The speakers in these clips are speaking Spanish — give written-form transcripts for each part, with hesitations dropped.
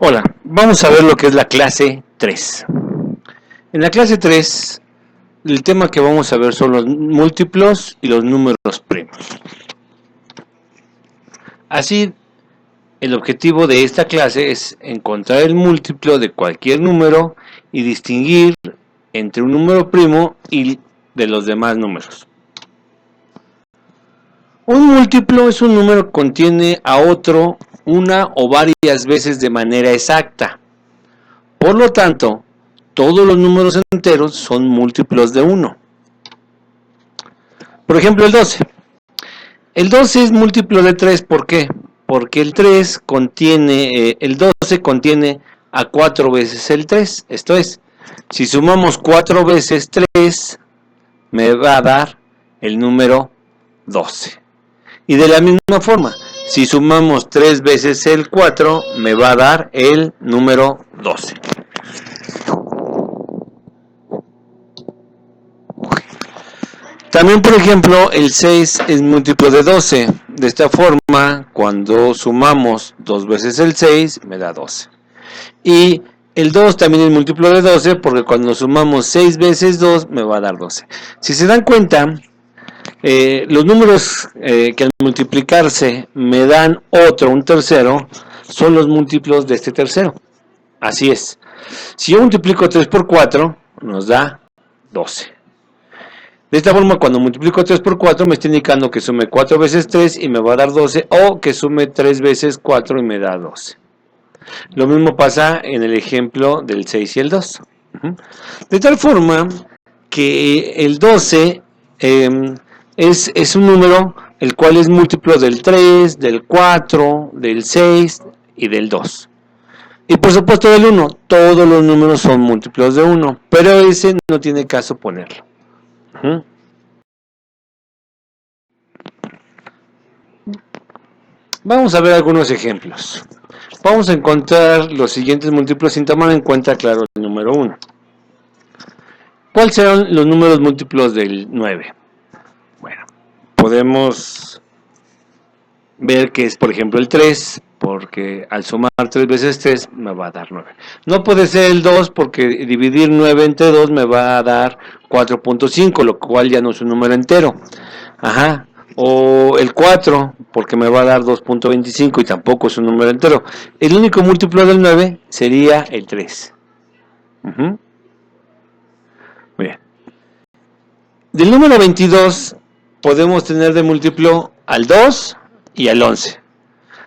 Hola, vamos a ver lo que es la clase 3. En la clase 3, el tema que vamos a ver son los múltiplos y los números primos. Así, el objetivo de esta clase es encontrar el múltiplo de cualquier número y distinguir entre un número primo y de los demás números. Un múltiplo es un número que contiene a otro una o varias veces de manera exacta. Por lo tanto, todos los números enteros son múltiplos de 1. Por ejemplo, el 12. El 12 es múltiplo de 3, ¿por qué? Porque el 12 contiene a 4 veces el 3. Esto es, si sumamos 4 veces 3, me va a dar el número 12. Y de la misma forma, si sumamos 3 veces el 4, me va a dar el número 12. También, por ejemplo, el 6 es múltiplo de 12. De esta forma, cuando sumamos 2 veces el 6, me da 12. Y el 2 también es múltiplo de 12, porque cuando sumamos 6 veces 2, me va a dar 12. Si se dan cuenta, los números que al multiplicarse me dan un tercero, son los múltiplos de este tercero. Así es. Si yo multiplico 3 por 4, nos da 12. De esta forma, cuando multiplico 3 por 4, me está indicando que sume 4 veces 3 y me va a dar 12, o que sume 3 veces 4 y me da 12. Lo mismo pasa en el ejemplo del 6 y el 2. De tal forma que el 12 es un número el cual es múltiplo del 3, del 4, del 6 y del 2. Y por supuesto del 1. Todos los números son múltiplos de 1, pero ese no tiene caso ponerlo. Vamos a ver algunos ejemplos. Vamos a encontrar los siguientes múltiplos sin tomar en cuenta, claro, el número 1. ¿Cuáles serán los números múltiplos del 9? Bueno, podemos ver que es, por ejemplo, el 3, porque al sumar 3 veces 3 me va a dar 9. No puede ser el 2, porque dividir 9 entre 2 me va a dar 4.5, lo cual ya no es un número entero. O el 4, porque me va a dar 2.25 y tampoco es un número entero. El único múltiplo del 9 sería el 3. Muy bien. Del número 22 podemos tener de múltiplo al 2 y al 11.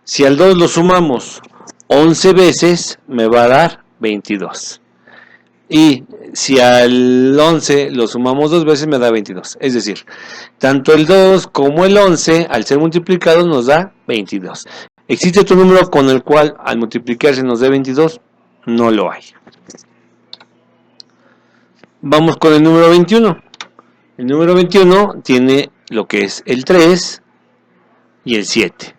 Si al 2 lo sumamos 11 veces, me va a dar 22. Y si al 11 lo sumamos 2 veces, me da 22. Es decir, tanto el 2 como el 11, al ser multiplicados, nos da 22. ¿Existe otro número con el cual al multiplicarse nos dé 22? No lo hay. Vamos con el número 21. El número 21 tiene lo que es el 3 y el 7.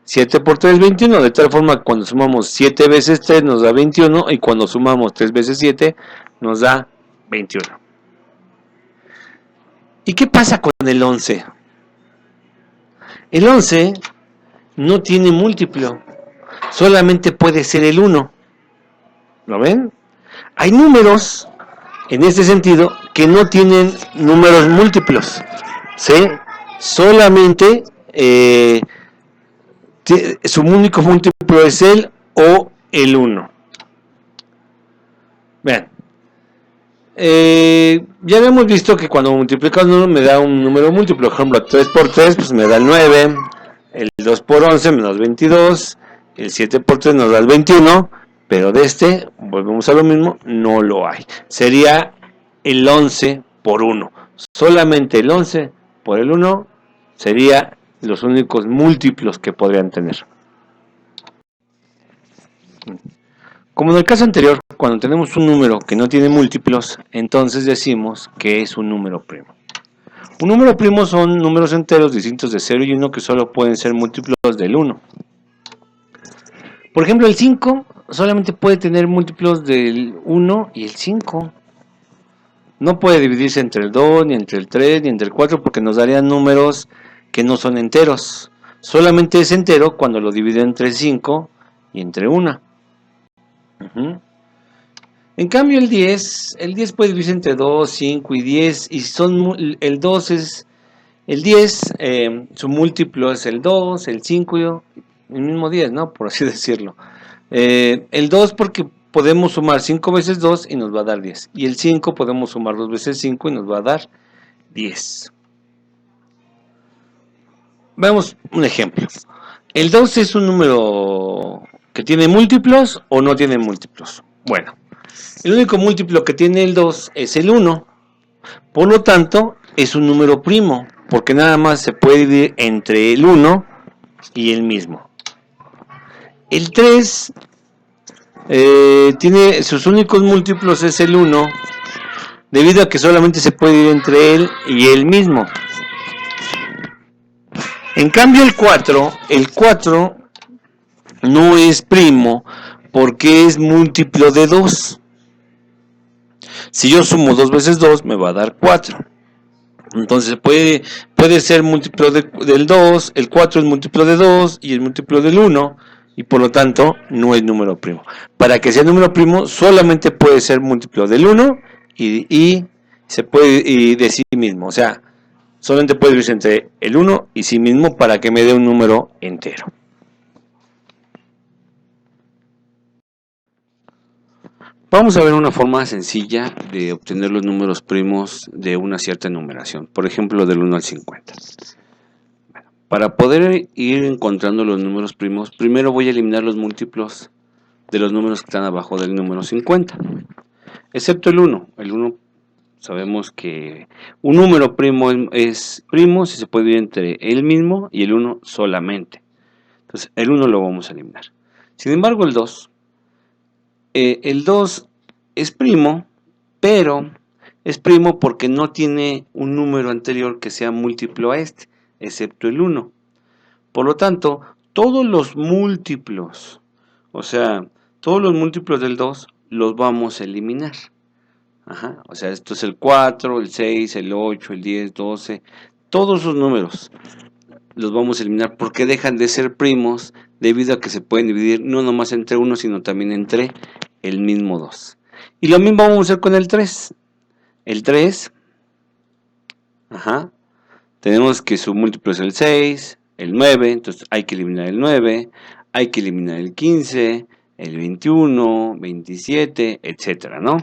7 por 3 es 21, de tal forma que cuando sumamos 7 veces 3 nos da 21, y cuando sumamos 3 veces 7 nos da 21. ¿Y qué pasa con el 11? El 11 no tiene múltiplo, solamente puede ser el 1. ¿Lo ven? Hay números, en este sentido, que no tienen números múltiplos, ¿sí? Solamente su único múltiplo es el o el 1. Vean, ya habíamos visto que cuando multiplico un número me da un número múltiplo. Por ejemplo, 3 por 3 pues me da el 9, el 2 por 11 me da el 22, el 7 por 3 nos da el 21, pero de este, volvemos a lo mismo, no lo hay. Sería el 11 por 1. Solamente el 11 por el 1 sería los únicos múltiplos que podrían tener. Como en el caso anterior, cuando tenemos un número que no tiene múltiplos, entonces decimos que es un número primo. Un número primo son números enteros distintos de 0 y 1 que solo pueden ser múltiplos del 1. Por ejemplo, el 5 solamente puede tener múltiplos del 1 y el 5. No puede dividirse entre el 2, ni entre el 3, ni entre el 4, porque nos darían números que no son enteros. Solamente es entero cuando lo divide entre 5 y entre 1. Ujú. En cambio el 10 puede dividirse entre 2, 5 y 10 y el 2 es el 10, su múltiplo es el 2, el 5 y el mismo 10, ¿no? Por así decirlo. El 2 porque podemos sumar 5 veces 2 y nos va a dar 10. Y el 5 podemos sumar 2 veces 5 y nos va a dar 10. Veamos un ejemplo. ¿El 2 es un número que tiene múltiplos o no tiene múltiplos? Bueno, el único múltiplo que tiene el 2 es el 1. Por lo tanto, es un número primo, porque nada más se puede dividir entre el 1 y el mismo. El 3 tiene sus únicos múltiplos es el 1, debido a que solamente se puede dividir entre él y él mismo. En cambio el 4 no es primo porque es múltiplo de 2. Si yo sumo 2 veces 2 me va a dar 4. Entonces puede ser múltiplo del 2, el 4 es múltiplo de 2 y es múltiplo del 1 y por lo tanto no es número primo. Para que sea número primo solamente puede ser múltiplo del 1 y se puede y de sí mismo. O sea, solamente puede dividirse entre el 1 y sí mismo para que me dé un número entero. Vamos a ver una forma sencilla de obtener los números primos de una cierta numeración, por ejemplo del 1 al 50. Para poder ir encontrando los números primos, primero voy a eliminar los múltiplos de los números que están abajo del número 50, excepto el 1. El 1 sabemos que un número primo es primo si se puede dividir entre él mismo y el 1 solamente. Entonces el 1 lo vamos a eliminar. Sin embargo el 2 es primo, pero es primo porque no tiene un número anterior que sea múltiplo a este, excepto el 1. Por lo tanto, todos los múltiplos, o sea, todos los múltiplos del 2 los vamos a eliminar. Ajá, o sea, esto es el 4, el 6, el 8, el 10, 12, todos esos números los vamos a eliminar porque dejan de ser primos debido a que se pueden dividir no nomás entre uno, sino también entre el mismo 2. Y lo mismo vamos a hacer con el 3. El 3, tenemos que su múltiplo es el 6, el 9, entonces hay que eliminar el 9, hay que eliminar el 15, el 21, 27, etcétera, ¿no?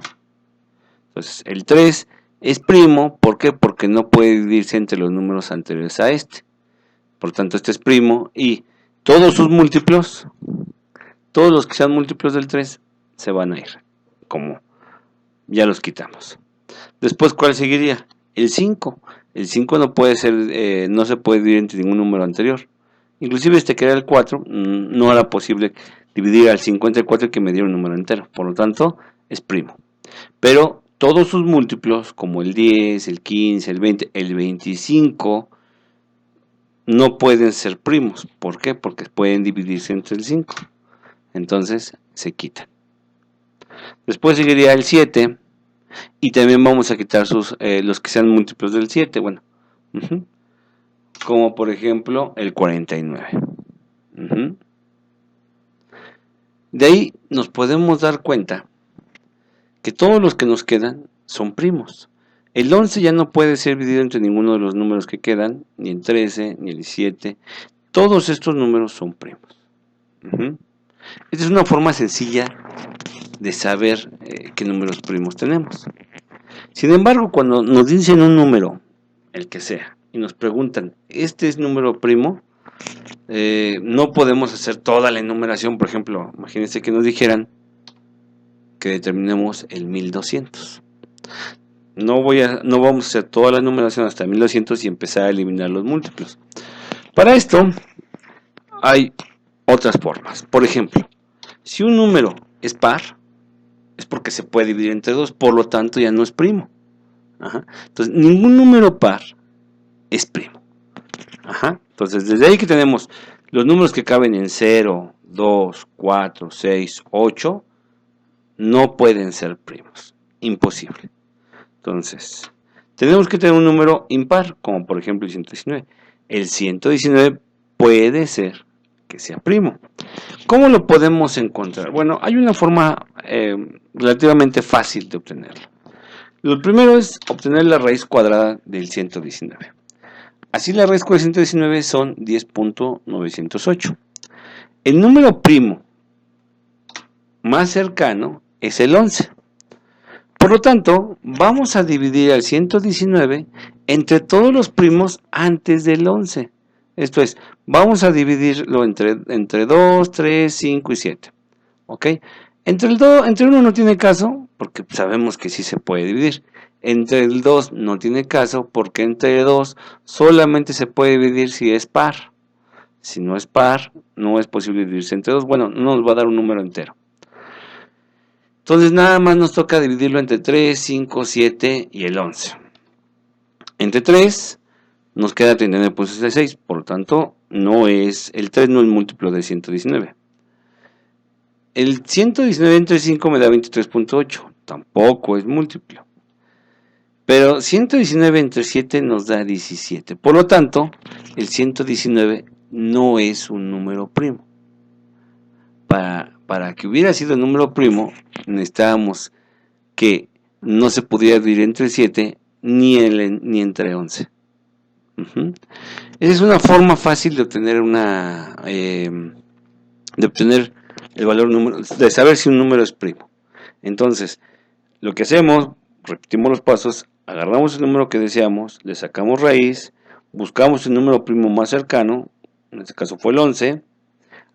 Entonces el 3 es primo, ¿por qué? Porque no puede dividirse entre los números anteriores a este. Por tanto, este es primo y todos sus múltiplos, todos los que sean múltiplos del 3, se van a ir, como ya los quitamos. Después, ¿cuál seguiría? El 5. El 5 no puede ser, no se puede dividir entre ningún número anterior. Inclusive este que era el 4, no era posible dividir al 5 entre 4 y que me diera un número entero. Por lo tanto, es primo. Pero todos sus múltiplos, como el 10, el 15, el 20, el 25, no pueden ser primos. ¿Por qué? Porque pueden dividirse entre el 5. Entonces, se quitan. Después seguiría el 7. Y también vamos a quitar los que sean múltiplos del 7. Bueno, como por ejemplo el 49. De ahí nos podemos dar cuenta que todos los que nos quedan son primos. El 11 ya no puede ser dividido entre ninguno de los números que quedan, ni el 13, ni el 17. Todos estos números son primos. Esta es una forma sencilla de saber qué números primos tenemos. Sin embargo, cuando nos dicen un número, el que sea, y nos preguntan, ¿este es número primo? No podemos hacer toda la enumeración. Por ejemplo, imagínense que nos dijeran que determinemos el 1200. No vamos a hacer toda la enumeración hasta 1200 y empezar a eliminar los múltiplos. Para esto hay otras formas. Por ejemplo, si un número es par, es porque se puede dividir entre 2, por lo tanto ya no es primo. Entonces, ningún número par es primo. Entonces, desde ahí que tenemos los números que caben en 0, 2, 4, 6, 8, no pueden ser primos. Imposible. Entonces, tenemos que tener un número impar, como por ejemplo el 119. El 119 puede ser que sea primo. ¿Cómo lo podemos encontrar? Bueno, hay una forma relativamente fácil de obtenerlo. Lo primero es obtener la raíz cuadrada del 119. Así la raíz cuadrada del 119 son 10.908. El número primo más cercano es el 11. Por lo tanto, vamos a dividir al 119 entre todos los primos antes del 11. Esto es, vamos a dividirlo entre 2, 3, 5 y 7. ¿Ok? Entre 1 no tiene caso, porque sabemos que sí se puede dividir. Entre el 2 no tiene caso, porque entre 2 solamente se puede dividir si es par. Si no es par, no es posible dividirse entre 2. Bueno, no nos va a dar un número entero. Entonces nada más nos toca dividirlo entre 3, 5, 7 y el 11. Entre 3 nos queda 39.66, por lo tanto el 3 no es múltiplo de 119. El 119 entre 5 me da 23.8, tampoco es múltiplo. Pero 119 entre 7 nos da 17, por lo tanto el 119 no es un número primo. Para que hubiera sido un número primo, necesitábamos que no se pudiera dividir entre 7 ni entre 11. Esa es una forma fácil de obtener el valor número, de saber si un número es primo. Entonces, lo que hacemos, repetimos los pasos, agarramos el número que deseamos, le sacamos raíz, buscamos el número primo más cercano, en este caso fue el 11,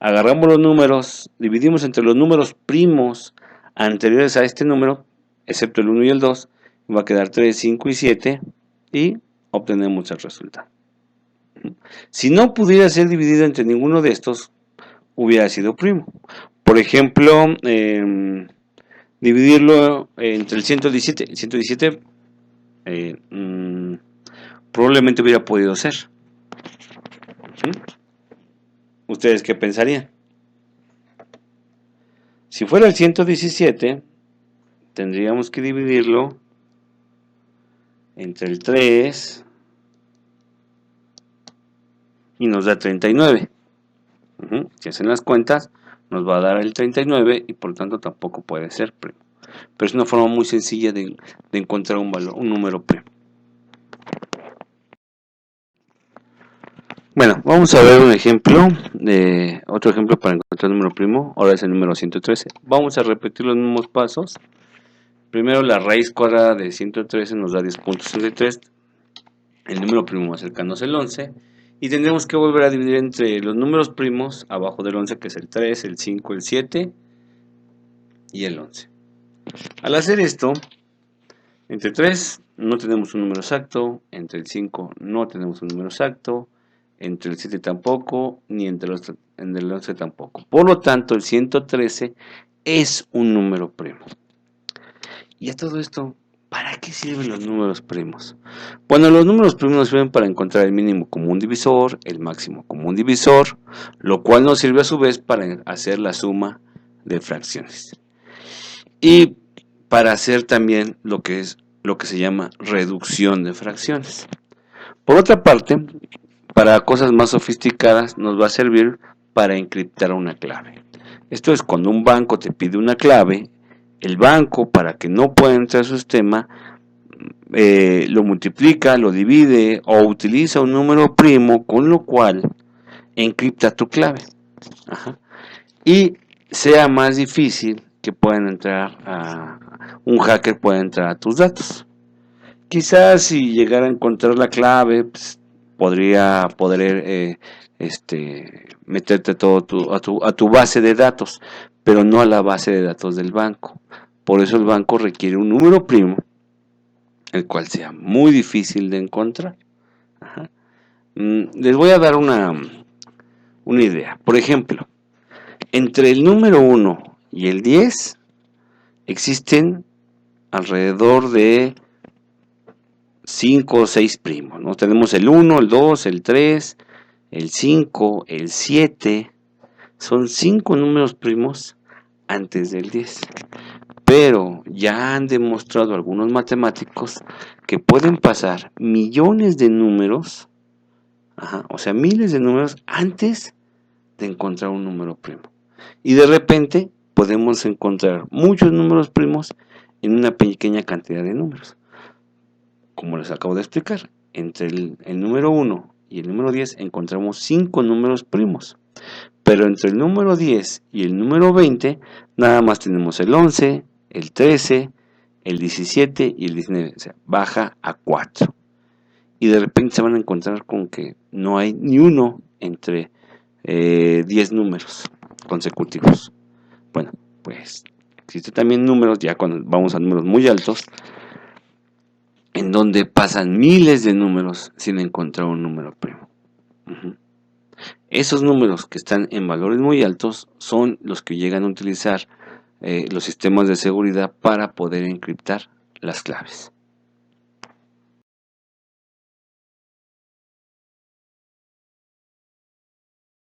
agarramos los números, dividimos entre los números primos anteriores a este número, excepto el 1 y el 2, va a quedar 3, 5 y 7 y obtenemos el resultado. Si no pudiera ser dividido entre ninguno de estos, hubiera sido primo. Por ejemplo, dividirlo entre el 117. El 117 probablemente hubiera podido ser. ¿Ustedes qué pensarían? Si fuera el 117, tendríamos que dividirlo entre el 3 y nos da 39. Si hacen las cuentas, nos va a dar el 39 y por lo tanto tampoco puede ser primo. Pero es una forma muy sencilla de encontrar un número primo. Bueno, vamos a ver otro ejemplo para encontrar el número primo. Ahora es el número 113. Vamos a repetir los mismos pasos. Primero la raíz cuadrada de 113 nos da 10.63. El número primo más cercano es el 11. Y tendremos que volver a dividir entre los números primos abajo del 11, que es el 3, el 5, el 7 y el 11. Al hacer esto, entre 3 no tenemos un número exacto, entre el 5 no tenemos un número exacto, entre el 7 tampoco, ni entre el 11 tampoco. Por lo tanto, el 113 es un número primo. Y a todo esto, ¿para qué sirven los números primos? Bueno, los números primos sirven para encontrar el mínimo común divisor, el máximo común divisor, lo cual nos sirve a su vez para hacer la suma de fracciones. Y para hacer también lo que se llama reducción de fracciones. Por otra parte, para cosas más sofisticadas nos va a servir para encriptar una clave. Esto es cuando un banco te pide una clave, el banco, para que no pueda entrar a su sistema, lo multiplica, lo divide o utiliza un número primo, con lo cual encripta tu clave. Y sea más difícil que un hacker pueda entrar a tus datos. Quizás si llegara a encontrar la clave, pues, podría poder meterte todo a tu base de datos, pero no a la base de datos del banco. Por eso el banco requiere un número primo, el cual sea muy difícil de encontrar. Les voy a dar una idea. Por ejemplo, entre el número 1 y el 10 existen alrededor de 5 o 6 primos, ¿no? Tenemos el 1, el 2, el 3, el 5, el 7. Son 5 números primos antes del 10. Pero ya han demostrado algunos matemáticos que pueden pasar millones de números, o sea, miles de números antes de encontrar un número primo. Y de repente podemos encontrar muchos números primos en una pequeña cantidad de números. Como les acabo de explicar, entre el número 1 y el número 10 encontramos 5 números primos. Pero entre el número 10 y el número 20 nada más tenemos el 11, el 13, el 17 y el 19. O sea, baja a 4. Y de repente se van a encontrar con que no hay ni uno entre 10 números consecutivos. Bueno, pues existen también números, ya cuando vamos a números muy altos, en donde pasan miles de números sin encontrar un número primo. Esos números que están en valores muy altos son los que llegan a utilizar los sistemas de seguridad para poder encriptar las claves.